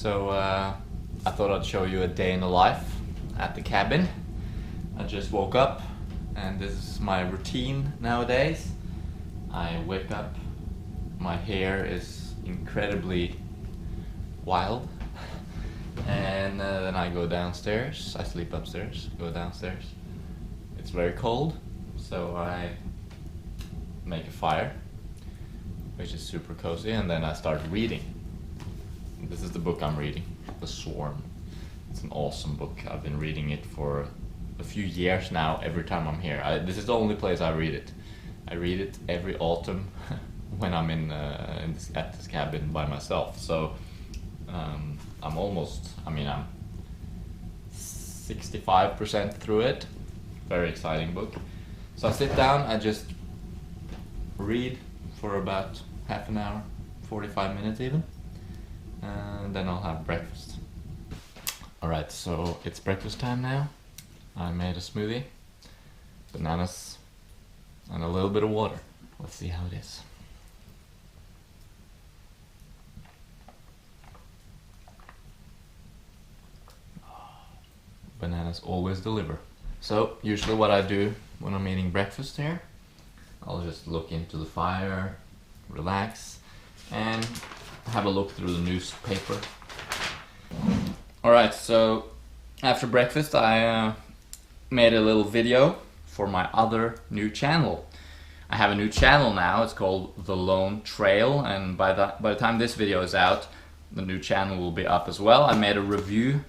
So I thought I'd show you a day in the life at the cabin. I just woke up and this is my routine nowadays. I wake up, my hair is incredibly wild, and then I go downstairs. I sleep upstairs, go downstairs. It's very cold, so I make a fire, which is super cozy, and then I start reading. This is the book I'm reading, The Swarm. It's an awesome book. I've been reading it for a few years now. Every time I'm here, this is the only place I read it. I read it every autumn when I'm at this cabin by myself. So I'm 65% through it. Very exciting book. So I sit down, I just read for about half an hour, 45 minutes even, and then I'll have breakfast. Alright, so it's breakfast time now. I made a smoothie, bananas, and a little bit of water. Let's see how it is. Bananas always deliver. So usually what I do when I'm eating breakfast here, I'll just look into the fire, relax, and have a look through the newspaper. Alright, so after breakfast I made a little video for my other new channel. I have a new channel now. It's called The Lone Trail, and by the time this video is out, the new channel will be up as well. I made a review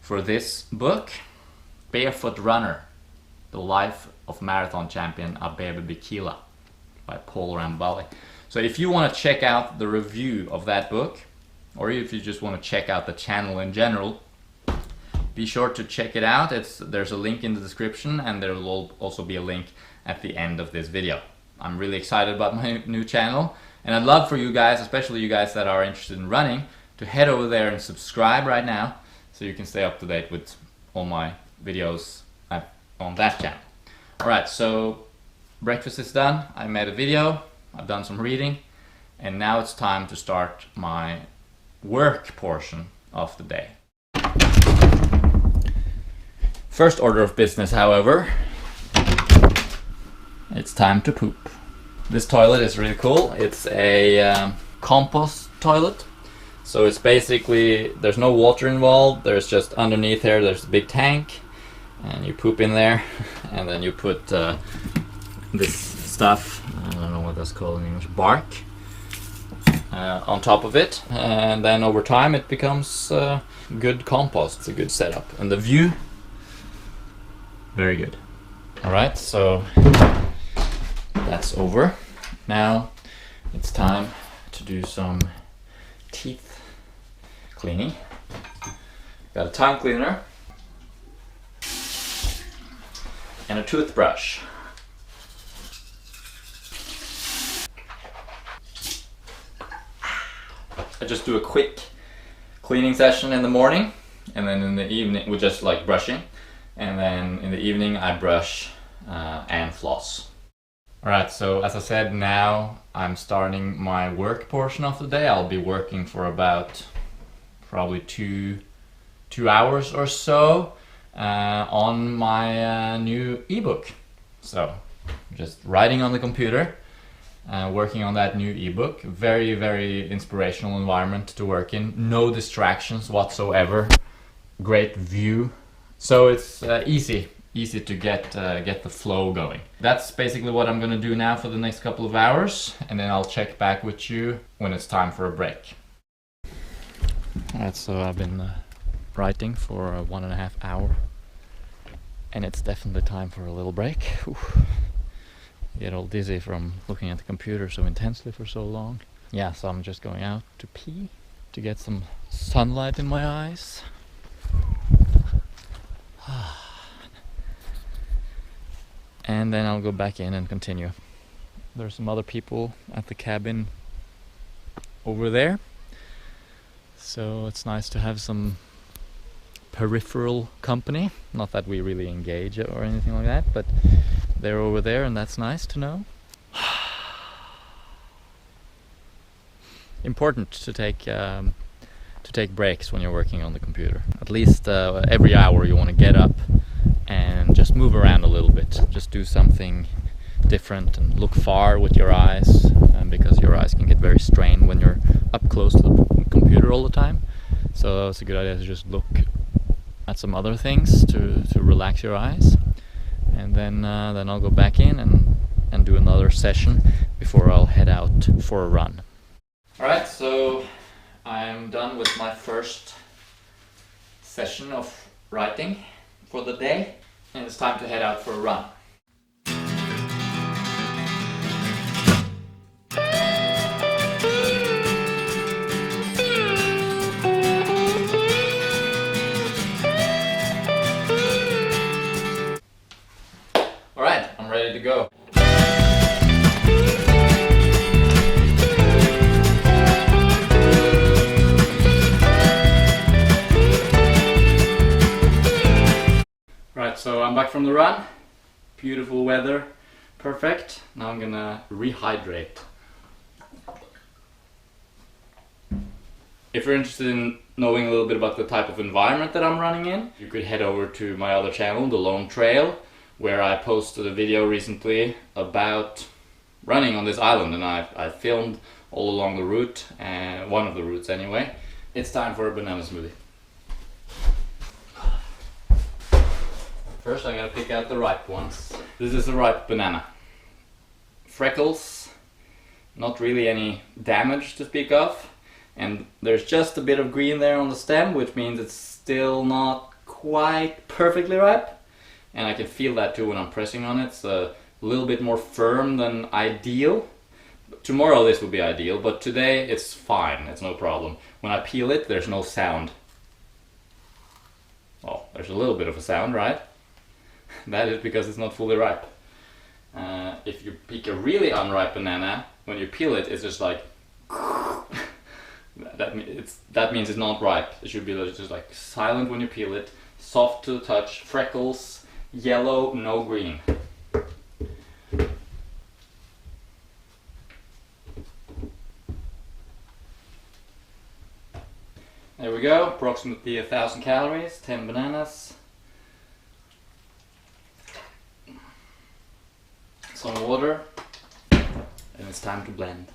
for this book, Barefoot Runner, The Life of Marathon Champion Abebe Bikila by Paul Ramballi. So if you want to check out the review of that book, or if you just want to check out the channel in general, be sure to check it out. There's a link in the description, and there will also be a link at the end of this video. I'm really excited about my new channel, and I'd love for you guys, especially you guys that are interested in running, to head over there and subscribe right now so you can stay up to date with all my videos on that channel. Alright, so breakfast is done. I made a video, I've done some reading, and now it's time to start my work portion of the day. First order of business, however, it's time to poop. This toilet is really cool. It's a compost toilet. So it's basically, there's no water involved, there's just underneath here, there's a big tank, and you poop in there, and then you put this stuff, I don't know what that's called in English, bark, on top of it, and then over time it becomes good compost. It's a good setup, and the view, very good. Alright, so that's over. Now it's time to do some teeth cleaning. Got a tongue cleaner and a toothbrush. I just do a quick cleaning session in the morning, and then in the evening with just like brushing, and then in the evening I brush and floss. Alright, so as I said, now I'm starting my work portion of the day. I'll be working for about probably two hours or so on my new ebook. So just writing on the computer, working on that new ebook. Very, very inspirational environment to work in. No distractions whatsoever. Great view. So it's easy to get the flow going. That's basically what I'm gonna do now for the next couple of hours, and then I'll check back with you when it's time for a break. Alright, so I've been writing for 1.5 hours, and it's definitely time for a little break. Oof. I get all dizzy from looking at the computer so intensely for so long. Yeah, so I'm just going out to pee, to get some sunlight in my eyes. And then I'll go back in and continue. There's some other people at the cabin over there, so it's nice to have some peripheral company. Not that we really engage or anything like that, but they're over there, and that's nice to know. Important to take to take breaks when you're working on the computer. At least every hour you want to get up and just move around a little bit. Just do something different and look far with your eyes, because your eyes can get very strained when you're up close to the computer all the time. So it's a good idea to just look at some other things to relax your eyes, and then I'll go back in and do another session before I'll head out for a run. Alright, so I'm done with my first session of writing for the day, and it's time to head out for a run. Alright, I'm ready to go. Right, so I'm back from the run. Beautiful weather, perfect. Now I'm gonna rehydrate. If you're interested in knowing a little bit about the type of environment that I'm running in, you could head over to my other channel, The Lone Trail, where I posted a video recently about running on this island, and I filmed all along the route, and one of the routes anyway. It's time for a banana smoothie. First I'm gonna pick out the ripe ones. This is a ripe banana. Freckles, not really any damage to speak of, and there's just a bit of green there on the stem, which means it's still not quite perfectly ripe. And I can feel that too when I'm pressing on it. It's a little bit more firm than ideal. Tomorrow this will be ideal, but today it's fine, it's no problem. When I peel it, there's no sound. Oh, there's a little bit of a sound, right? That is because it's not fully ripe. If you pick a really unripe banana, when you peel it, it's just like... that means it's not ripe. It should be just like silent when you peel it, soft to the touch, freckles, yellow, no green. There we go, approximately 1,000 calories, 10 bananas. Some water, and it's time to blend.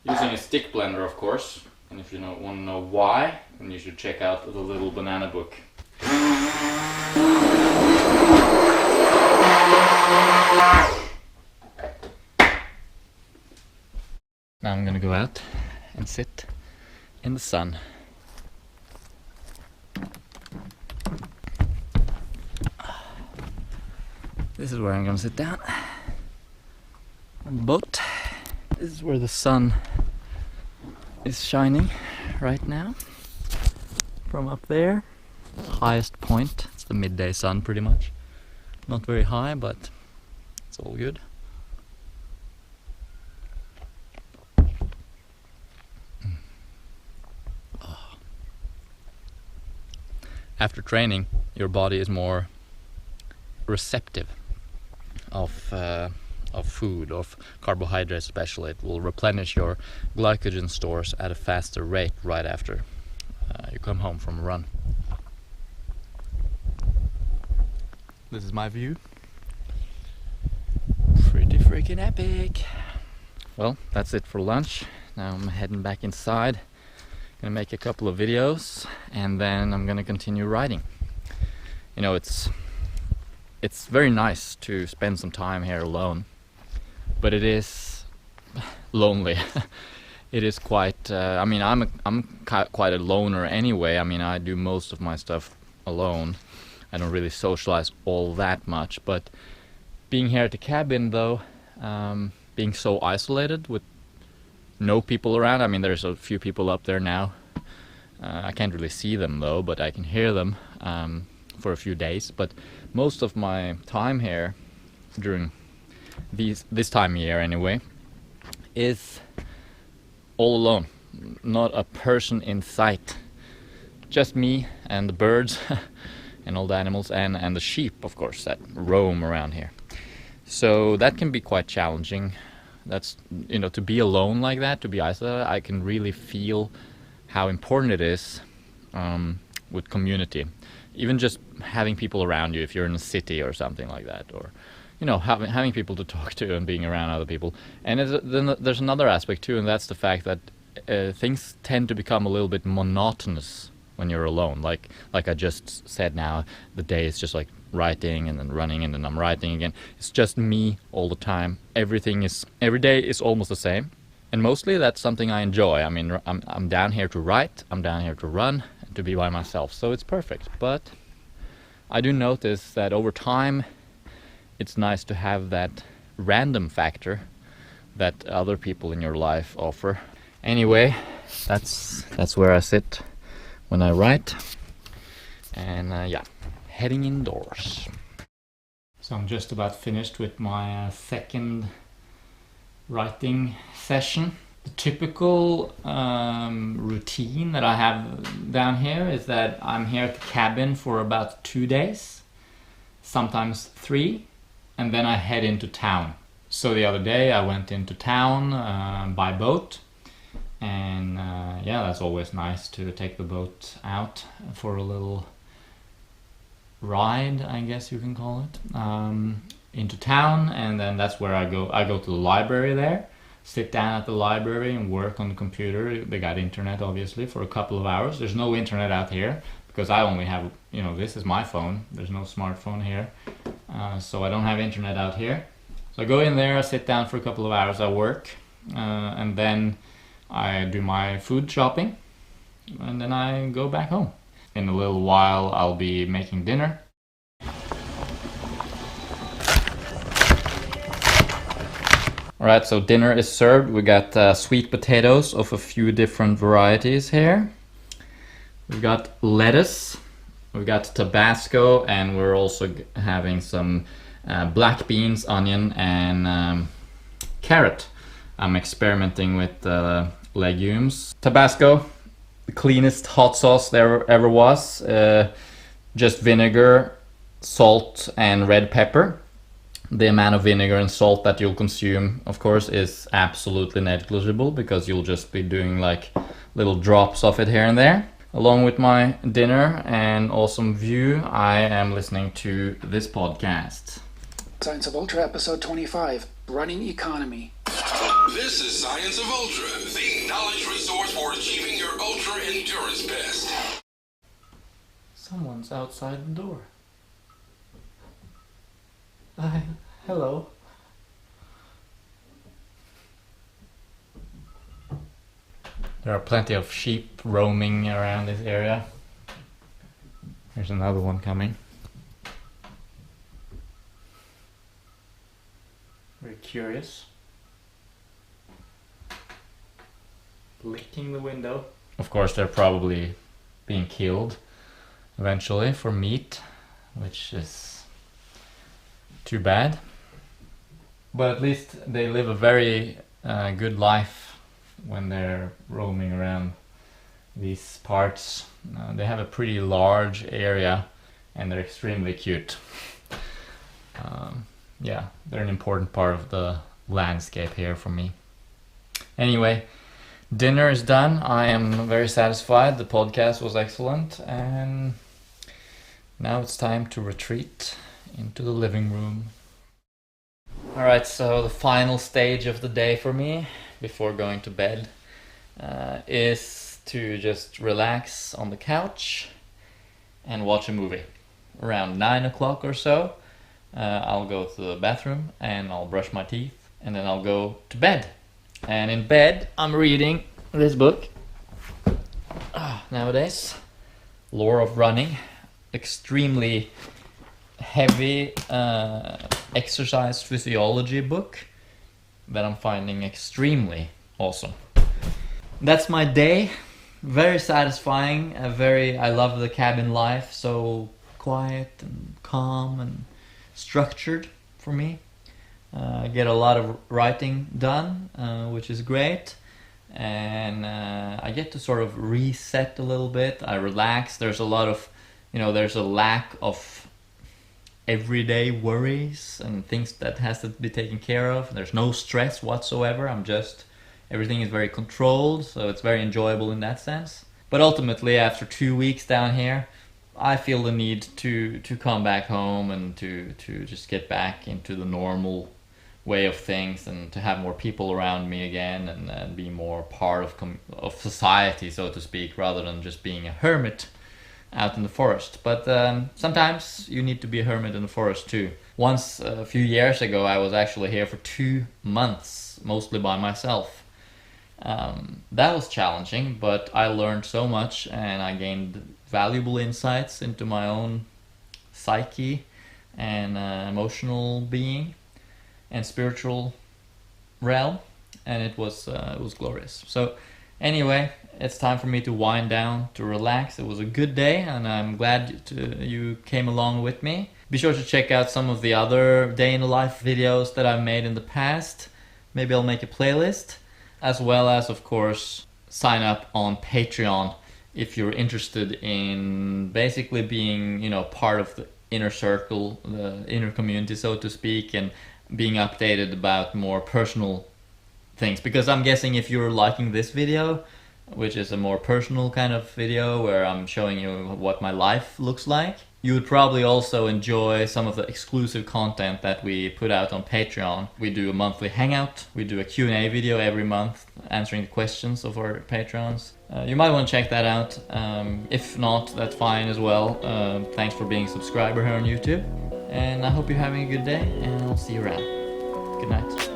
Using a stick blender, of course, and if you want to know why, then you should check out the little banana book. Now I'm gonna go out and sit in the sun. This is where I'm gonna sit down on the boat. This is where the sun is shining right now from up there. Highest point, it's the midday sun pretty much. Not very high, but it's all good. Oh. After training, your body is more receptive of food, of carbohydrates especially. It will replenish your glycogen stores at a faster rate right after you come home from a run. This is my view. Pretty freaking epic. Well, that's it for lunch. Now I'm heading back inside. Gonna make a couple of videos, and then I'm gonna continue writing. You know, it's very nice to spend some time here alone, but it is lonely. It is quite. I mean, I'm quite a loner anyway. I mean, I do most of my stuff alone. I don't really socialize all that much, but being here at the cabin though, being so isolated with no people around. I mean, there's a few people up there now. I can't really see them though, but I can hear them for a few days. But most of my time here, during this time of year anyway, is all alone. Not a person in sight. Just me and the birds and all the animals and the sheep, of course, that roam around here. So that can be quite challenging. That's, you know, to be alone like that, to be isolated, I can really feel how important it is with community. Even just having people around you if you're in a city or something like that, or having people to talk to and being around other people. And then there's another aspect too, and that's the fact that things tend to become a little bit monotonous when you're alone. Like I just said, now the day is just like writing and then running and then I'm writing again. It's just me all the time. Every day is almost the same, and mostly that's something I enjoy. I mean, I'm down here to write, I'm down here to run, and to be by myself, so it's perfect. But I do notice that over time it's nice to have that random factor that other people in your life offer. Anyway, that's where I sit when I write, and heading indoors. So I'm just about finished with my second writing session. The typical routine that I have down here is that I'm here at the cabin for about 2 days, sometimes 3, and then I head into town. So the other day I went into town by boat, and that's always nice to take the boat out for a little ride, I guess you can call it, into town. And then that's where I go to the library there, sit down at the library and work on the computer. They got internet obviously for a couple of hours. There's no internet out here because I only have, this is my phone. There's no smartphone here, so I don't have internet out here. So I go in there, I sit down for a couple of hours, I work, and then I do my food shopping, and then I go back home. In a little while I'll be making dinner. Alright, so dinner is served. We got sweet potatoes of a few different varieties here. We've got lettuce, we've got Tabasco, and we're also having some black beans, onion, and carrot. I'm experimenting with legumes. Tabasco, the cleanest hot sauce there ever was. Just vinegar, salt, and red pepper. The amount of vinegar and salt that you'll consume, of course, is absolutely negligible because you'll just be doing like little drops of it here and there. Along with my dinner and awesome view, I am listening to this podcast. Science of Ultra, episode 25, Running Economy. This is Science of Ultra, the knowledge resource for achieving your ultra endurance best. Someone's outside the door. Hello. There are plenty of sheep roaming around this area. There's another one coming. Very curious. Licking the window. Of course, they're probably being killed eventually for meat, which is too bad. But at least they live a very good life when they're roaming around these parts. They have a pretty large area and they're extremely cute. They're an important part of the landscape here for me. Anyway, dinner is done. I am very satisfied. The podcast was excellent, and now it's time to retreat into the living room. Alright, so the final stage of the day for me before going to bed is to just relax on the couch and watch a movie. Around 9 o'clock or so, I'll go to the bathroom and I'll brush my teeth, and then I'll go to bed. And in bed, I'm reading this book nowadays, Lore of Running. Extremely heavy exercise physiology book that I'm finding extremely awesome. That's my day. Very satisfying. I love the cabin life. So quiet and calm and structured for me. I get a lot of writing done, which is great. And I get to sort of reset a little bit. I relax. There's a lot of, there's a lack of everyday worries and things that has to be taken care of. There's no stress whatsoever. Everything is very controlled, so it's very enjoyable in that sense. But ultimately, after 2 weeks down here, I feel the need to come back home and to just get back into the normal way of things and to have more people around me again and be more part of society, so to speak, rather than just being a hermit out in the forest. But sometimes you need to be a hermit in the forest too. Once, a few years ago, I was actually here for 2 months, mostly by myself. That was challenging, but I learned so much and I gained valuable insights into my own psyche and emotional being and spiritual realm, and it was glorious. So anyway, it's time for me to wind down, to relax. It was a good day, and I'm glad you came along with me. Be sure to check out some of the other day in the life videos that I've made in the past. Maybe I'll make a playlist, as well as, of course, sign up on Patreon if you're interested in basically being, part of the inner circle, the inner community, so to speak, and being updated about more personal things. Because I'm guessing if you're liking this video, which is a more personal kind of video where I'm showing you what my life looks like, you would probably also enjoy some of the exclusive content that we put out on Patreon. We do a monthly hangout, we do a Q&A video every month answering the questions of our patrons. You might want to check that out. If not, that's fine as well. Thanks for being a subscriber here on YouTube. And I hope you're having a good day, and I'll see you around. Good night.